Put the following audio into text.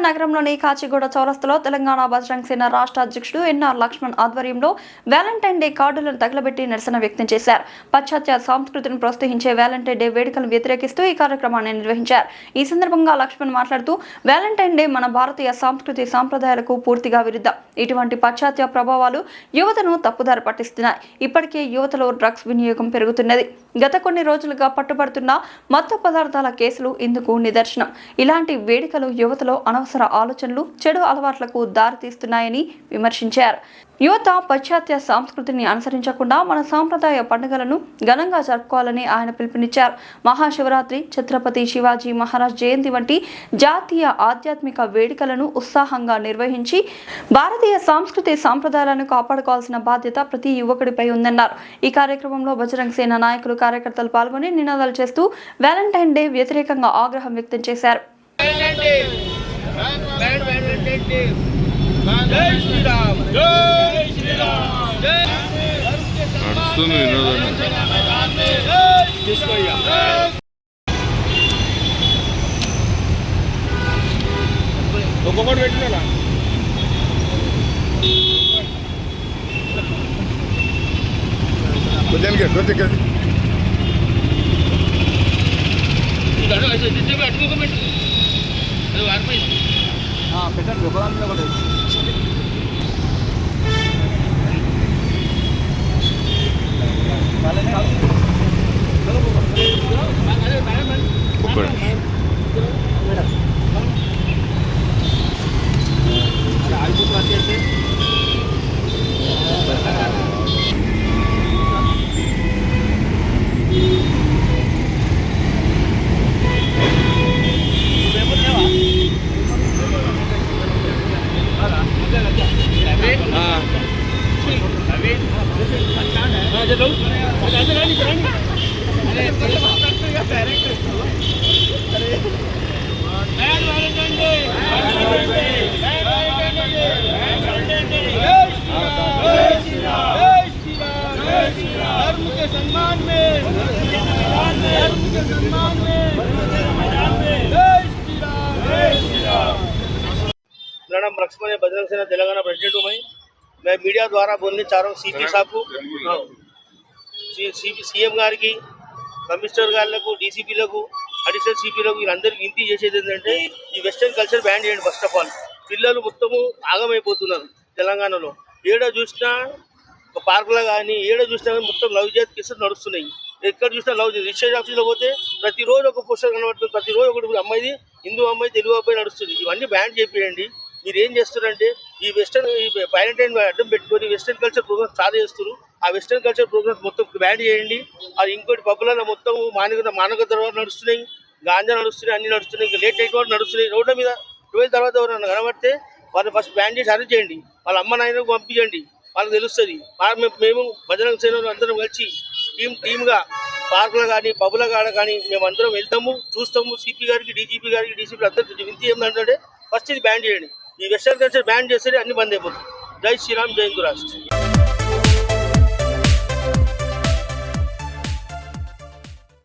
నగరంలోని కాచిగూడ చౌరస్తాలో తెలంగాణ బజరంగ్ సేన రాష్ట్ర అధ్యక్షుడు ఎన్ఆర్ లక్ష్మణ్ ఆధ్వర్యంలో వ్యాలంటైన్ డే కార్డులను తగలబెట్టి నిరసన వ్యక్తం చేశారు. పాశ్చాత్య సంస్కృతిని ప్రోత్సహించే వ్యాలంటైన్ డే వేడుకలను వ్యతిరేకిస్తూ ఈ కార్యక్రమాన్ని నిర్వహించారు. ఈ సందర్భంగా లక్ష్మణ్ మాట్లాడుతూ వ్యాలంటైన్ డే మన భారతీయ సంస్కృతి సాంప్రదాయాలకు పూర్తిగా విరుద్ధం. ఇటువంటి పాశ్చాత్య ప్రభావాలు యువతను తప్పుదారి పట్టిస్తున్నాయి. ఇప్పటికే యువతలో డ్రగ్స్ వినియోగం పెరుగుతున్నది. గత కొన్ని రోజులుగా పట్టుబడుతున్న మత్తు పదార్థాల కేసులు ఇందుకు నిదర్శనం. ఇలాంటి వేడుకలు యువతలో అనవసర ఆలోచనలు, చెడు అలవాట్లకు దారితీస్తున్నాయని విమర్శించారు. యువత పాశ్చాత్య సంస్కృతిని అనుసరించకుండా మన సాంప్రదాయ పండుగలను ఘనంగా జరుపుకోవాలని ఆయన పిలుపునిచ్చారు. మహాశివరాత్రి, ఛత్రపతి శివాజీ మహారాజ్ జయంతి వంటి జాతీయ ఆధ్యాత్మిక వేడుకలను ఉత్సాహంగా నిర్వహించి భారతీయ సంస్కృతి సాంప్రదాయాలను కాపాడుకోవాల్సిన బాధ్యత ప్రతి యువకుడిపై ఉందన్నారు. ఈ కార్యక్రమంలో బజరంగ్ సేన నాయకులు, కార్యకర్తలు పాల్గొని నినాదాలు చేస్తూ వ్యాలంటైన్ డే వ్యతిరేకంగా ఆగ్రహం వ్యక్తం చేశారు. मेरा नाम लक्ष्मण है, बजरंग सेना तेलंगाना प्रेसिडेंट हूँ। मैं मीडिया द्वारा बोलने चाह रहा हूँ सीपी साहब को, सीएम गारी की, कमिश्नर गारू, डीसीपीలకు, అడిషనల్ సిపిలకు వీళ్ళందరికీ వింతి చేసేది ఏంటంటే ఈ వెస్టర్న్ కల్చర్ బ్యాన్ చేయండి. ఫస్ట్ ఆఫ్ ఆల్ పిల్లలు మొత్తము ఆగమైపోతున్నారు తెలంగాణలో. ఏడ చూసినా ఒక పార్కులో కానీ ఏడ చూసినా మొత్తం లవ్ జిహాద్ కేసులు నడుస్తున్నాయి. ఎక్కడ చూసినా లవ్ రిజిస్ట్రేషన్ ఆఫీస్లో పోతే ప్రతిరోజు ఒక పోస్టర్ కనబడుతుంది. ప్రతిరోజు ఒకటి అమ్మాయిది, హిందూ అమ్మాయి, తెలుగు అబ్బాయి నడుస్తుంది. ఇవన్నీ బ్యాన్ చేయండి. మీరు ఏం చేస్తారంటే ఈ వెస్టర్న్ వ్యాలంటైన్ అడ్డం పెట్టుకొని వెస్టర్న్ కల్చర్ ప్రోగ్రామ్స్ స్టార్ట్ చేస్తారు. ఆ వెస్టర్న్ కల్చర్ ప్రోగ్రామ్స్ మొత్తం బ్యాన్ చేయండి. అది ఇంకోటి పబ్బులలో మొత్తం మానక తర్వాత నడుస్తున్నాయి, గాంజా నడుస్తున్నాయి, అన్ని నడుస్తున్నాయి. ఇంకా లేట్ నైట్ వరకు నడుస్తున్నాయి. రోడ్ల మీద 12 తర్వాత ఎవరైనా కనబడితే వాళ్ళు ఫస్ట్ బ్యాన్ చేసి అరెస్ట్ చేయండి. వాళ్ళ అమ్మ నాయనకు పంపించండి, వాళ్ళకి తెలుస్తుంది. మేము బజరంగ్ సేన అందరం కలిసి టీమ్గా పార్కులో కానీ పబ్బుల కాడ కానీ మేమందరం వెళ్తాము, చూస్తాము. సిపి గారికి, డీజీపీ గారికి, డీసీపీ అందరికీ వింతి ఏంటంటే ఫస్ట్ ఇది బ్యాన్ చేయండి. ఈ వెస్టర్న్ కల్చర్ బ్యాన్ చేస్తే అన్ని బంద్ అయిపోతుంది. జై శ్రీరామ్, జై హిందూ రాష్ట్ర.